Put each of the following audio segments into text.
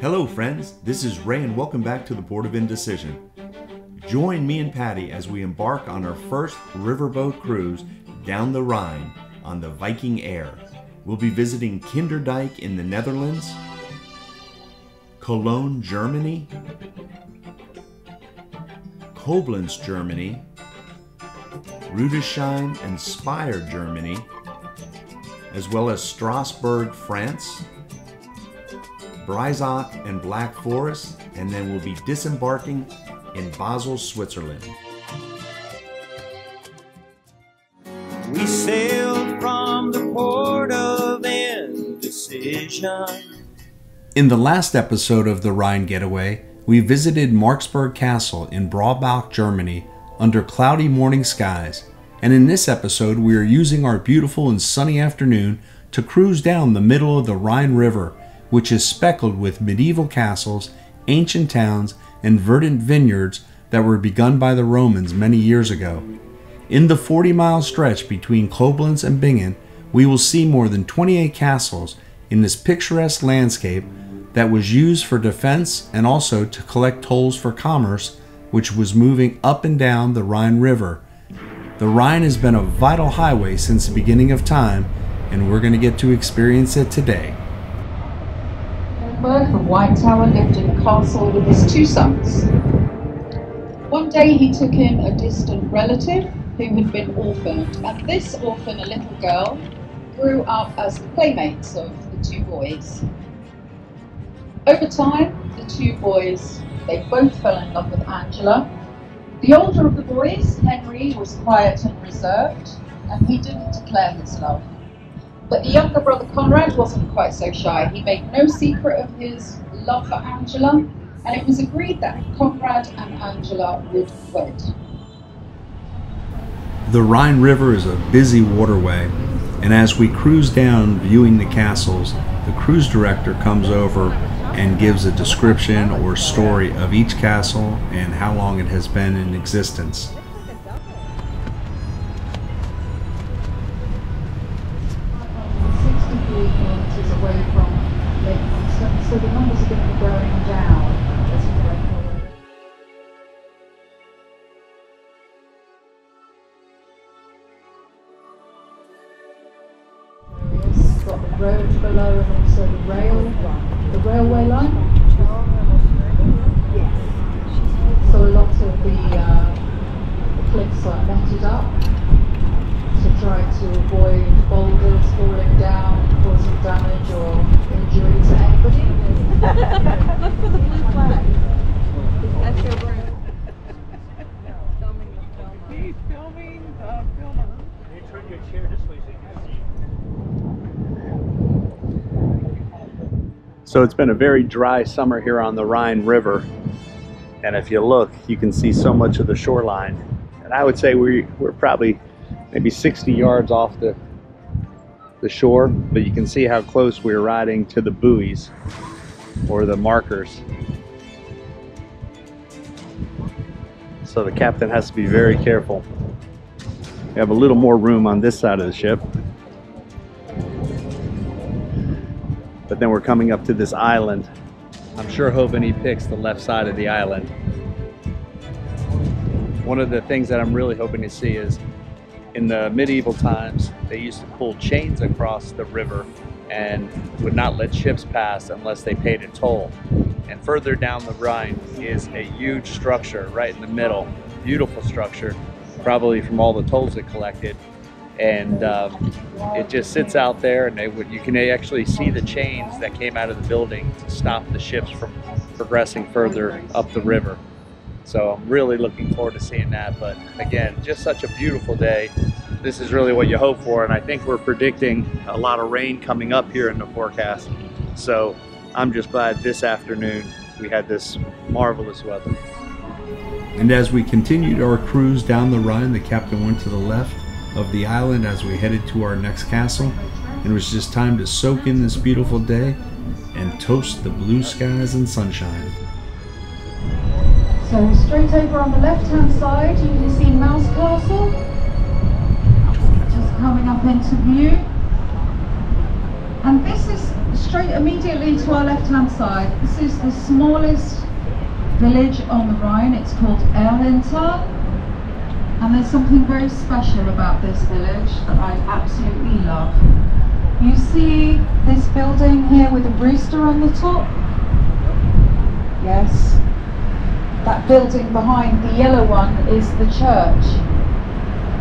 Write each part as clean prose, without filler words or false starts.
Hello friends, this is Ray and welcome back to the Board of Indecision. Join me and Patty as we embark on our first riverboat cruise down the Rhine on the Viking Air. We'll be visiting Kinderdijk in the Netherlands, Cologne, Germany, Koblenz, Germany, Rudesheim and Speyer, Germany, as well as Strasbourg, France, Breisach and Black Forest, and then we'll be disembarking in Basel, Switzerland. We sailed from the port of Indecision. In the last episode of the Rhine Getaway, we visited Marksburg Castle in Braubach, Germany, under cloudy morning skies, and in this episode we are using our beautiful and sunny afternoon to cruise down the middle of the Rhine River, which is speckled with medieval castles, ancient towns, and verdant vineyards that were begun by the Romans many years ago. In the 40-mile stretch between Koblenz and Bingen, we will see more than 28 castles in this picturesque landscape that was used for defense and also to collect tolls for commerce, which was moving up and down the Rhine River. The Rhine has been a vital highway since the beginning of time, and we're going to get to experience it today. From White Tower lived in a castle with his two sons. One day he took in a distant relative who had been orphaned, and this orphan, a little girl, grew up as the playmates of the two boys. Over time, the two boys, they both fell in love with Angela. The older of the boys, Henry, was quiet and reserved, and he didn't declare his love. But the younger brother Conrad wasn't quite so shy. He made no secret of his love for Angela, and it was agreed that Conrad and Angela would wed. The Rhine River is a busy waterway, and as we cruise down viewing the castles, the cruise director comes over and gives a description or story of each castle and how long it has been in existence. Away from Lake Constance, so the numbers are going to be going down as we go forward. We've got the road below and also the railway line. So a lot of the cliffs are netted up to try to avoid boulders falling down, causing damage or injury to anybody. Look for the blue flag. That's your room. Filming the filmer. He's filming the filmer. Can you turn your chair this way so you can see? So it's been a very dry summer here on the Rhine River, and if you look, you can see so much of the shoreline. And I would say we're probably maybe 60 yards off the shore, but you can see how close we're riding to the buoys or the markers. So the captain has to be very careful. We have a little more room on this side of the ship, but then we're coming up to this island. I'm sure hoping he picks the left side of the island. One of the things that I'm really hoping to see is in the medieval times, they used to pull chains across the river and would not let ships pass unless they paid a toll. And further down the Rhine is a huge structure right in the middle, beautiful structure, probably from all the tolls it collected. And it just sits out there, and you can actually see the chains that came out of the building to stop the ships from progressing further up the river. So I'm really looking forward to seeing that. But again, just such a beautiful day. This is really what you hope for, and I think we're predicting a lot of rain coming up here in the forecast. So I'm just glad this afternoon we had this marvelous weather. And as we continued our cruise down the Rhine, the captain went to the left of the island as we headed to our next castle. And it was just time to soak in this beautiful day and toast the blue skies and sunshine. So straight over on the left-hand side, you can see Mouse Castle, just coming up into view. And this is straight immediately to our left-hand side, this is the smallest village on the Rhine. It's called Erlental, and there's something very special about this village that I absolutely love. You see this building here with a rooster on the top? Yes. That building behind, the yellow one, is the church.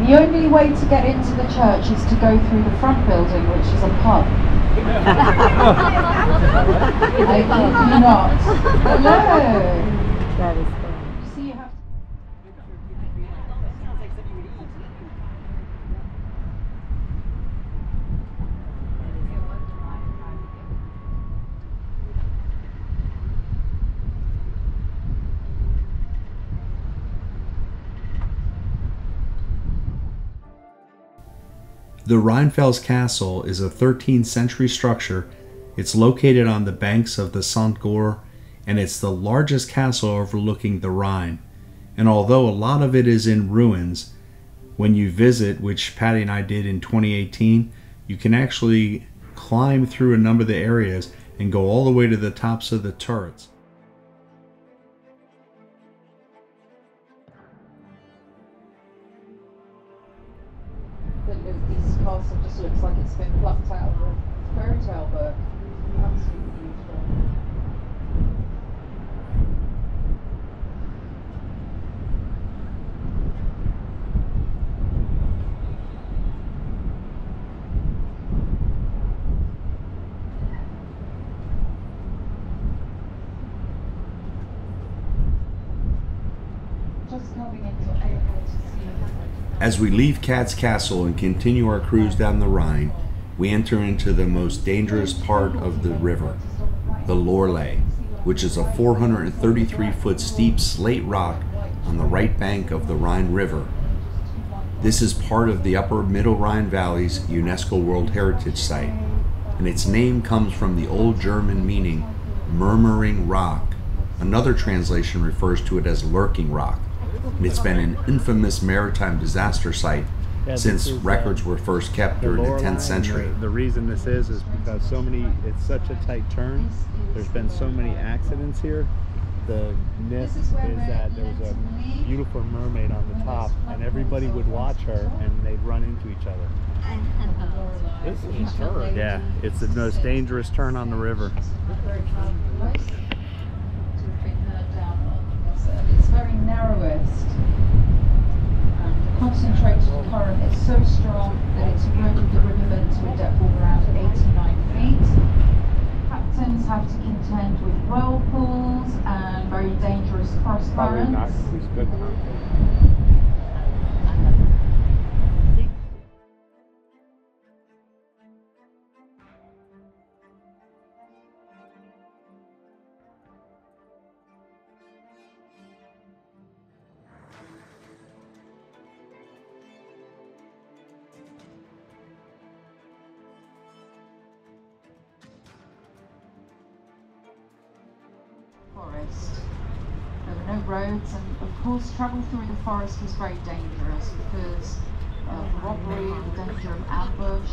The only way to get into the church is to go through the front building, which is a pub. I kid you not. Hello. That is fun. You see, you have The Rheinfels Castle is a 13th century structure. It's located on the banks of the St. Goar, and it's the largest castle overlooking the Rhine. And although a lot of it is in ruins, when you visit, which Patty and I did in 2018, you can actually climb through a number of the areas and go all the way to the tops of the turrets. this castle just looks like it's been plucked out of a fairy tale book. Absolutely beautiful. Just coming into able to see. As we leave Cat's Castle and continue our cruise down the Rhine, we enter into the most dangerous part of the river, the Loreley, which is a 433-foot steep slate rock on the right bank of the Rhine River. This is part of the Upper Middle Rhine Valley's UNESCO World Heritage Site, and its name comes from the Old German meaning murmuring rock. Another translation refers to it as lurking rock. It's been an infamous maritime disaster site since records were first kept during the 10th century. The reason this is because it's such a tight turn. There's been so many accidents here. The myth is that there was a beautiful mermaid on the top, and everybody would watch her, and they'd run into each other. This is a turn. Yeah, it's the most dangerous turn on the river. It's very narrowest, and the concentrated current is so strong that it's eroded the riverbed to a depth of around 89 feet. Captains have to contend with whirlpools and very dangerous cross currents. Forest. There were no roads, and of course travel through the forest was very dangerous because of robbery, the danger of ambush.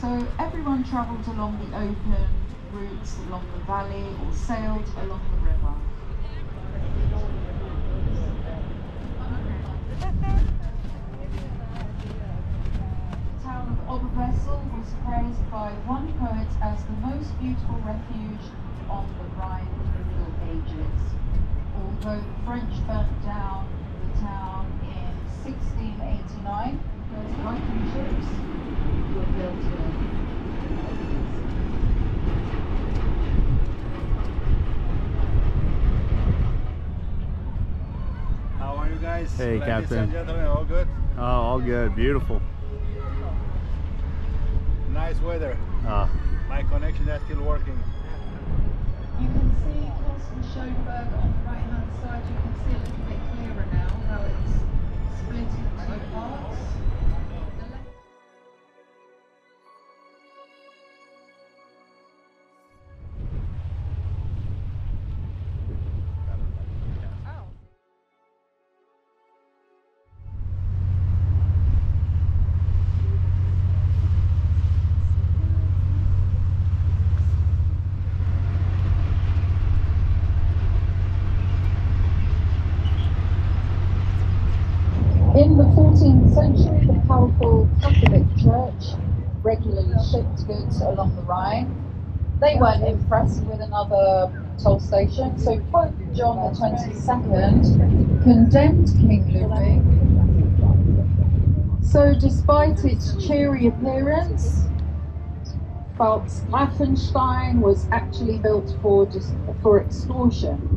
So everyone travelled along the open routes along the valley or sailed along the river. The town of Oberbessel was praised by one poet as the most beautiful refuge on the Rhine in the Middle Ages. Although the French burnt down the town in 1689, those Viking ships were built here. How are you guys? Hey, Ladies Captain. and gentlemen, all good? Oh, all good. Beautiful. Nice weather. My connection is still working. You can see Thorsten Schoenberg on the right hand side. You can see a little bit clearer now how it's split into two parts. The left 14th century, the powerful Catholic Church regularly shipped goods along the Rhine. They weren't impressed with another toll station, so Pope John the 22nd condemned King Ludwig. So despite its cheery appearance, Pfalz-Grafenstein was actually built for extortion.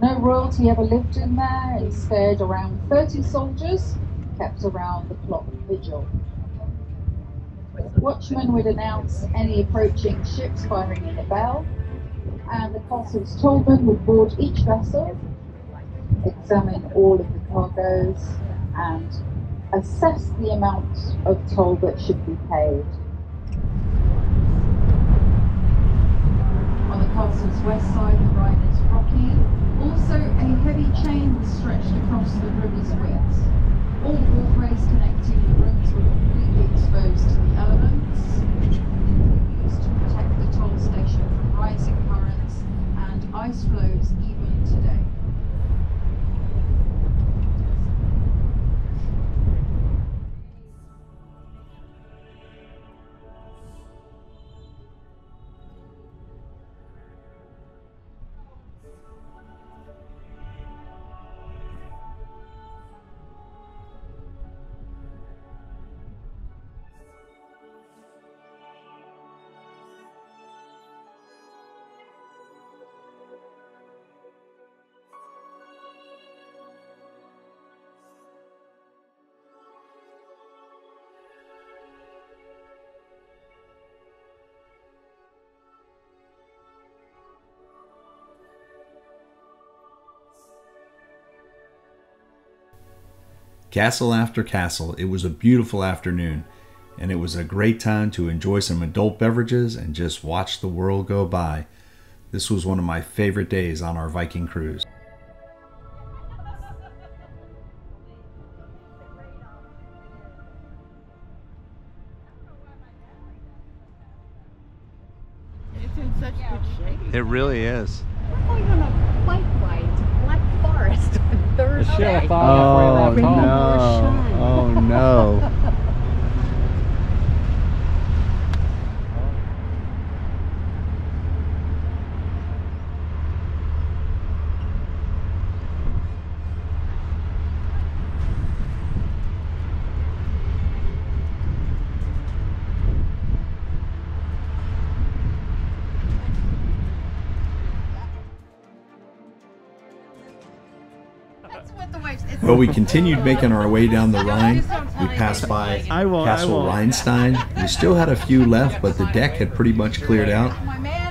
No royalty ever lived in there. Instead, around 30 soldiers kept around the clock vigil. Watchmen would announce any approaching ships by ringing a bell, and the castle's tollman would board each vessel, examine all of the cargoes, and assess the amount of toll that should be paid. On the castle's west side, the Rhine is rocky. Also, a heavy chain was stretched across the river's width. All walkways connecting the rooms were completely exposed to the elements, used to protect the toll station from rising currents and ice flows even today. Castle after castle, it was a beautiful afternoon, and it was a great time to enjoy some adult beverages and just watch the world go by. This was one of my favorite days on our Viking cruise. It's in such good shape. It really is. We're going on a bike ride to Black Forest on Thursday. Oh Rainbow no! Shine. Oh no! Well, we continued making our way down the Rhine. We passed by Castle Rheinstein. We still had a few left, but the deck had pretty much cleared out.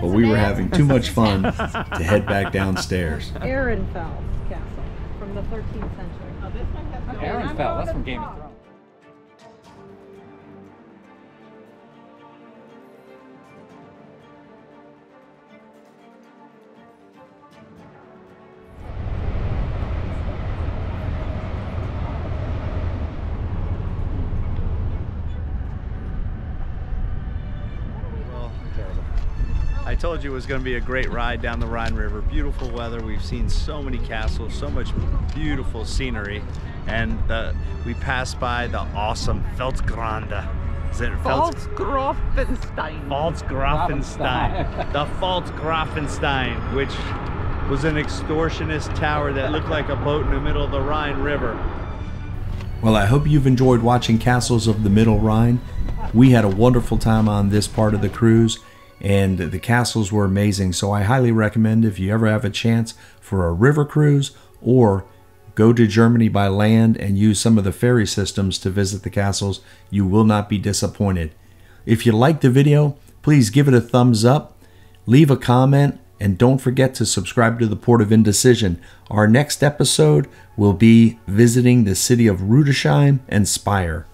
But we were having too much fun to head back downstairs. Ehrenfels Castle from the 13th century. Ehrenfels, that's from Game of Thrones. I told you it was going to be a great ride down the Rhine River. Beautiful weather. We've seen so many castles, so much beautiful scenery, and we passed by the awesome Pfalzgrande. Is it Pfalzgrafenstein. Pfalzgrafenstein. The Pfalzgrafenstein, which was an extortionist tower that looked like a boat in the middle of the Rhine River. Well, I hope you've enjoyed watching Castles of the Middle Rhine. We had a wonderful time on this part of the cruise, and the castles were amazing. So I highly recommend, if you ever have a chance for a river cruise, or go to Germany by land and use some of the ferry systems to visit the castles, you will not be disappointed. If you liked the video, please give it a thumbs up, leave a comment, and don't forget to subscribe to the Port of Indecision. Our next episode will be visiting the city of Rudesheim and Speyer.